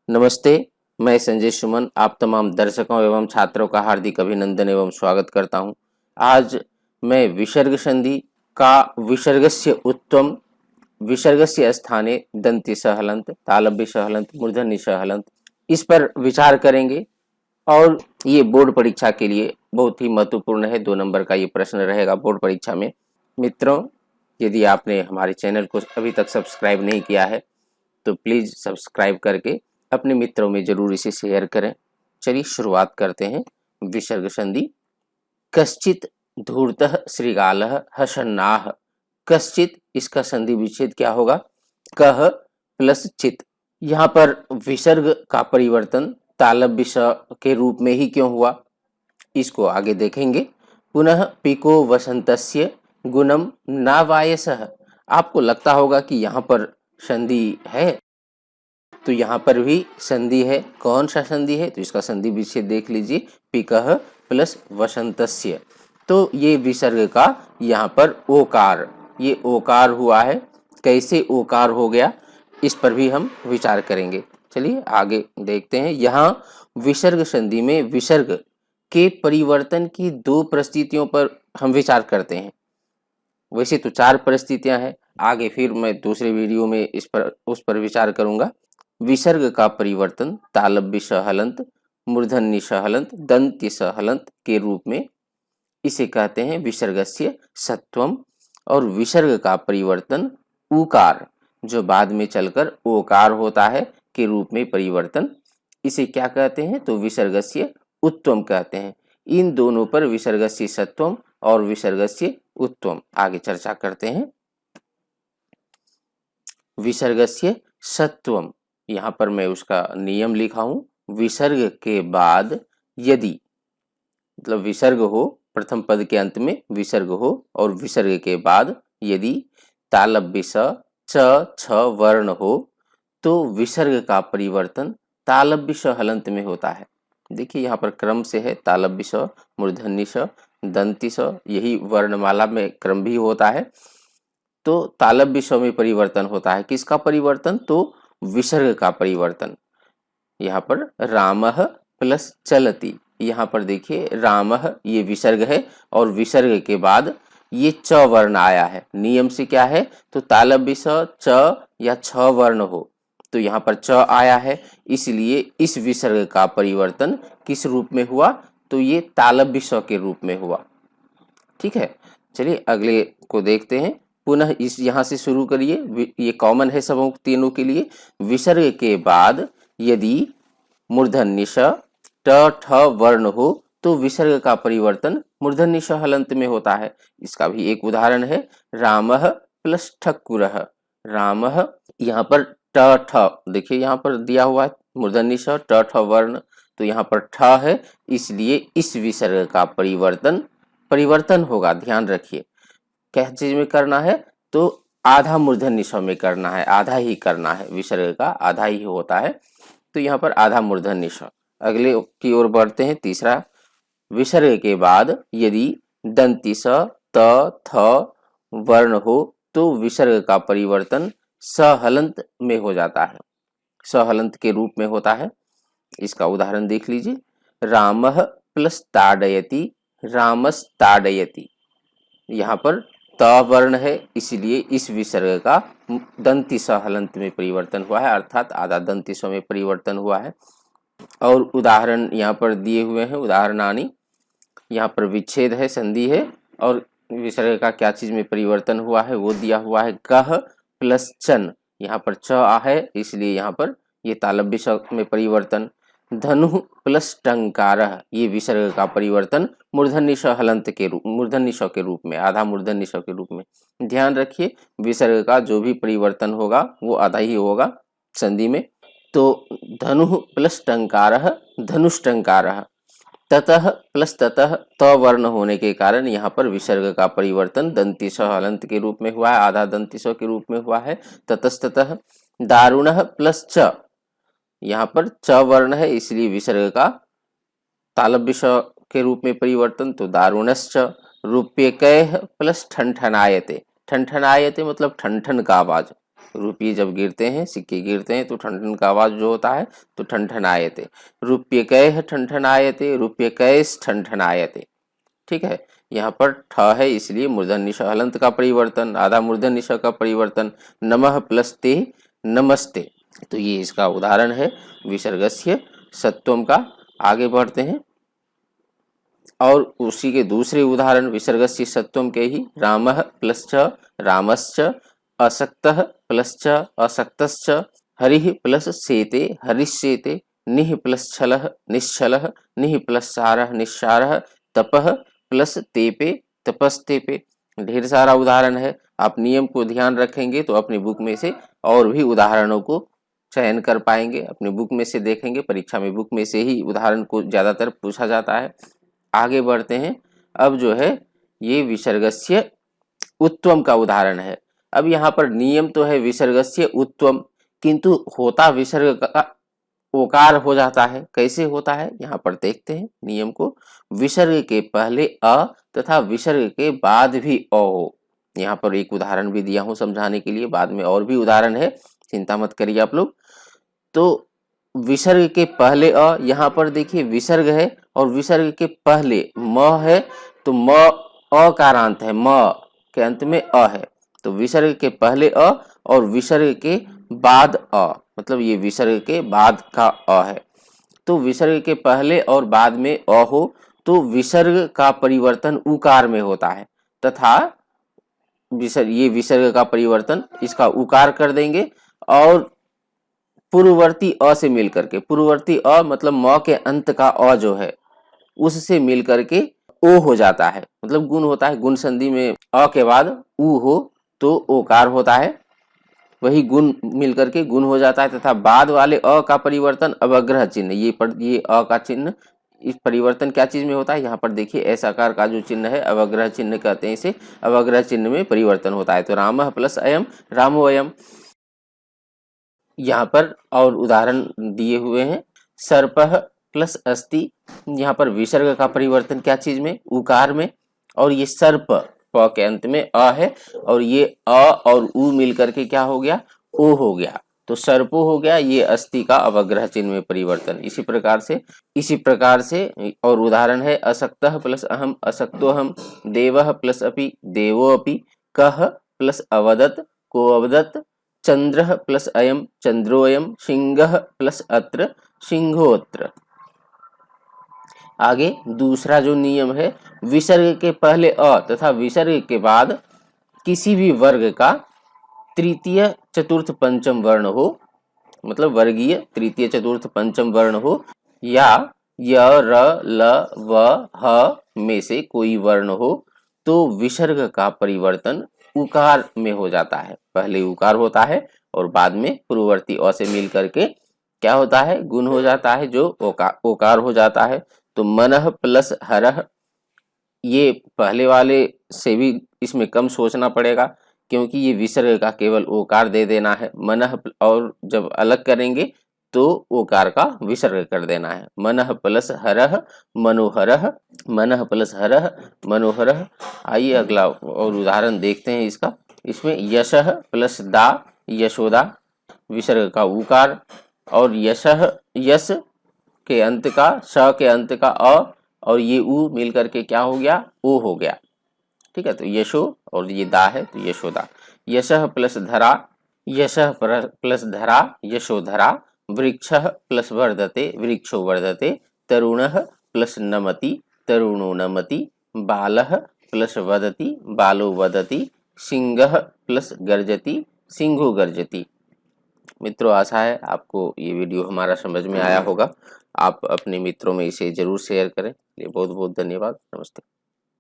नमस्ते, मैं संजय सुमन आप तमाम दर्शकों एवं छात्रों का हार्दिक अभिनंदन एवं स्वागत करता हूं। आज मैं विसर्ग संधि का विसर्गस्य उत्तम, विसर्गस्य स्थाने दंती सहलंत, तालव्य सहलंत, मूर्धन्य सहलंत इस पर विचार करेंगे और ये बोर्ड परीक्षा के लिए बहुत ही महत्वपूर्ण है। 2 नंबर का ये प्रश्न रहेगा बोर्ड परीक्षा में। मित्रों, यदि आपने हमारे चैनल को अभी तक सब्सक्राइब नहीं किया है तो प्लीज़ सब्सक्राइब करके अपने मित्रों में जरूर इसे शेयर करें। चलिए शुरुआत करते हैं। विसर्ग संधि। कश्चित धूर्तः श्रीगालः हसन्नाः। कश्चित, इसका संधि विच्छेद क्या होगा? कह प्लस चित। यहाँ पर विसर्ग का परिवर्तन तालव्य स के रूप में ही क्यों हुआ, इसको आगे देखेंगे। पुनः पिको वसंतस्य गुणम नावायसः। आपको लगता होगा कि यहाँ पर संधि है, तो यहाँ पर भी संधि है। कौन सा संधि है? तो इसका संधि विच्छेद देख लीजिए, पिकः प्लस वसंतस्य। तो ये विसर्ग का यहाँ पर ओकार, ये ओकार हुआ है। कैसे ओकार हो गया, इस पर भी हम विचार करेंगे। चलिए आगे देखते हैं। यहाँ विसर्ग संधि में विसर्ग के परिवर्तन की 2 परिस्थितियों पर हम विचार करते हैं। वैसे तो 4 परिस्थितियां हैं, आगे फिर मैं दूसरे वीडियो में उस पर विचार करूंगा। विसर्ग का परिवर्तन तालव्य सहलंत, मूर्धन्य सहलंत, दंत्य सहलंत के रूप में, इसे कहते हैं विसर्गस्य सत्वम। और विसर्ग का परिवर्तन उकार, जो बाद में चलकर ओकार होता है, के रूप में परिवर्तन, इसे क्या कहते हैं? तो विसर्गस्य उत्तम कहते हैं। इन दोनों पर विसर्गस्य सत्वम और विसर्गस्य उत्तम आगे चर्चा करते हैं। विसर्गस्य सत्वम, यहाँ पर मैं उसका नियम लिखा हूं। विसर्ग के बाद यदि, मतलब विसर्ग हो, प्रथम पद के अंत में विसर्ग हो और विसर्ग के बाद यदि तालव्य स च छ वर्ण हो तो विसर्ग का परिवर्तन तालव्य स हलंत में होता है। देखिए यहाँ पर क्रम से है, तालव्य स, मूर्धन्य स, दंती स, यही वर्णमाला में क्रम भी होता है। तो तालव्य स में परिवर्तन होता है। किसका परिवर्तन? तो विसर्ग का परिवर्तन। यहाँ पर रामः प्लस चलति, यहाँ पर देखिए रामः ये विसर्ग है और विसर्ग के बाद ये च वर्ण आया है। नियम से क्या है? तो तालव्य स च या छ वर्ण हो तो यहाँ पर च आया है, इसलिए इस विसर्ग का परिवर्तन किस रूप में हुआ? तो ये तालव्य स के रूप में हुआ। ठीक है, चलिए अगले को देखते हैं। पुनः इस यहाँ से शुरू करिए, ये कॉमन है सबों तीनों के लिए। विसर्ग के बाद यदि मूर्धन्य स ट ठ वर्ण हो तो विसर्ग का परिवर्तन मूर्धन्य स हलंत में होता है। इसका भी एक उदाहरण है, रामः प्लस ठक्कुरः। रामः, यहाँ पर ट ठ, देखिए यहाँ पर दिया हुआ है मूर्धन्य स ट ठ वर्ण, तो यहाँ पर ठ है, इसलिए इस विसर्ग का परिवर्तन होगा। ध्यान रखिए क्या चीज में करना है? तो आधा मूर्धन्य स में करना है, आधा ही करना है, विसर्ग का आधा ही होता है, तो यहाँ पर आधा मूर्धन्य स। अगले की ओर बढ़ते हैं। तीसरा, विसर्ग के बाद यदि दंती स त थ वर्ण हो तो विसर्ग का परिवर्तन सहलंत में हो जाता है, सहलंत के रूप में होता है। इसका उदाहरण देख लीजिए, रामः प्लस ताड़यति, रामस्ताड़यति। यहाँ पर त वर्ण है, इसलिए इस विसर्ग का दंती स हलंत में परिवर्तन हुआ है, अर्थात आधा दंती स में परिवर्तन हुआ है। और उदाहरण यहाँ पर दिए हुए हैं, उदाहरणानि। यहाँ पर विच्छेद है, संधि है, और विसर्ग का क्या चीज में परिवर्तन हुआ है वो दिया हुआ है। कह प्लस चन, यहाँ पर च है, इसलिए यहाँ पर ये तालव्य स में परिवर्तन। धनु प्लस टंकारः, ये विसर्ग का परिवर्तन मूर्धन्य स हलंत के रूप, मूर्धन्य स के रूप में, आधा मूर्धन्य स के रूप में। ध्यान रखिए विसर्ग का जो भी परिवर्तन होगा वो आधा ही होगा संधि में। तो धनु प्लस टंकारः, धनुष्टंकारः। ततः प्लस ततः त वर्ण होने के कारण यहाँ पर विसर्ग का परिवर्तन दंती स हलंत के रूप में हुआ है, आधा दंती स के रूप में हुआ है। ततस्ततः दारुणः प्लस च, यहाँ पर च वर्ण है, इसलिए विसर्ग का तालव्य स के रूप में परिवर्तन, तो दारुणश्च। रूप्यकैः प्लस ठनठनायते, ठनठनायते मतलब ठनठन का आवाज, रुपये जब गिरते हैं, सिक्के गिरते हैं तो ठन का आवाज जो होता है तो ठनठनायते। रूप्यकैः ठनठनायते, रूप्यकैस् ठनठनायते। ठीक है, यहाँ पर ठ है इसलिए मूर्धन्य निश हलंत का परिवर्तन, आधा मूर्धन्य निश का परिवर्तन, नमः प्लस ते नमस्ते। तो ये इसका उदाहरण है विसर्गस्य सत्वम का। आगे बढ़ते हैं और उसी के दूसरे उदाहरण विसर्गस्य सत्वम के ही, रामः प्लस च रामश्च, असक्तः प्लस च असक्तश्च, हरिः प्लस सेते हरिष्येते, निः प्लस छलः निश्छलः, निः प्लस सारः निस्सारः, तपः प्लस तेपे तपस्तेपे। ढेर सारा उदाहरण है, आप नियम को ध्यान रखेंगे तो अपनी बुक में से और भी उदाहरणों को चयन कर पाएंगे। अपनी बुक में से देखेंगे, परीक्षा में बुक में से ही उदाहरण को ज्यादातर पूछा जाता है। आगे बढ़ते हैं, अब जो है ये विसर्गस्य उत्तम का उदाहरण है। अब यहाँ पर नियम तो है विसर्गस्य उत्तम, किंतु होता विसर्ग का ओकार हो जाता है। कैसे होता है यहाँ पर देखते हैं नियम को। विसर्ग के पहले अ तथा विसर्ग के बाद भी अ हो। यहाँ पर एक उदाहरण भी दिया हूं समझाने के लिए, बाद में और भी उदाहरण है, चिंता मत करिए आप लोग। तो विसर्ग के पहले अ, यहाँ पर देखिए विसर्ग है और विसर्ग के पहले म है, तो म अकारांत है, म के अंत में अ है। तो विसर्ग के पहले अ और विसर्ग के बाद अ, मतलब ये विसर्ग के बाद का अ है। तो विसर्ग के पहले और बाद में अ हो तो विसर्ग का परिवर्तन उकार में होता है, तथा ये विसर्ग का परिवर्तन इसका उकार कर देंगे और पूर्ववर्ती अ से मिल करके, पूर्ववर्ती अ मतलब म के अंत का अ जो है उससे मिल करके ओ हो जाता है, मतलब गुण होता है। गुण संधि में अ के बाद उ हो तो ओकार होता है, वही गुण मिल करके गुण हो जाता है। तथा बाद वाले अ का परिवर्तन अवग्रह चिन्ह, ये अ का चिन्ह, इस परिवर्तन क्या चीज में होता है, यहाँ पर देखिए ऐसा आकार का जो चिन्ह है अवग्रह चिन्ह कहते हैं इसे, अवग्रह चिन्ह में परिवर्तन होता है। तो रामः प्लस अयम रामो अयम। यहाँ पर और उदाहरण दिए हुए हैं, सर्पः प्लस अस्ति, यहाँ पर विसर्ग का परिवर्तन क्या चीज में, उकार में, और ये सर्प प के अंत में अ है और ये अ और उ मिलकर के क्या हो गया, ओ हो गया, तो सर्पो हो गया। ये अस्ति का अवग्रह चिन्ह में परिवर्तन। इसी प्रकार से और उदाहरण है, असक्तः प्लस अहम असक्तोहम, देवः प्लस अपि देवो अपि, कः प्लस अवदत् को अवदत्, चंद्रः प्लस अयम चंद्रोयम, सिंहः प्लस अत्र सिंहोत्र। आगे दूसरा जो नियम है, विसर्ग के पहले अ तथा विसर्ग के बाद किसी भी वर्ग का तृतीय चतुर्थ पंचम वर्ण हो, मतलब वर्गीय तृतीय चतुर्थ पंचम वर्ण हो, या य र ल व ह में से कोई वर्ण हो, तो विसर्ग का परिवर्तन उकार में हो जाता है। पहले उकार होता है और बाद में पूर्ववर्ती अ से मिल करके क्या होता है, गुण हो जाता है, जो ओकार हो जाता है। तो मनः प्लस हरः, ये पहले वाले से भी इसमें कम सोचना पड़ेगा, क्योंकि ये विसर्ग का केवल ओकार दे देना है। मनः, और जब अलग करेंगे तो ओकार का विसर्ग कर देना है। मनः प्लस हरः मनोहरः, मनः प्लस हरः मनोहरः। आइए अगला और उदाहरण देखते हैं इसका। इसमें यशः प्लस दा यशोदा, विसर्ग का उकार, और यशः यश के अंत का, श के अंत का अ और ये उ मिल करके क्या हो गया, ओ हो गया। ठीक है, तो यशो और ये दा है तो यशोदा। यशः प्लस धरा, यशः प्लस धरा यशोधरा, वृक्षः प्लस वर्धते वृक्षो वर्धते, तरुणः प्लस नमति तरुणो नमति, बालः प्लस वदति बालो वदति, सिंहः प्लस गर्जति सिंहो गर्जति। मित्रों, आशा है आपको ये वीडियो हमारा समझ में आया होगा। आप अपने मित्रों में इसे जरूर शेयर करें। बहुत बहुत धन्यवाद। नमस्ते।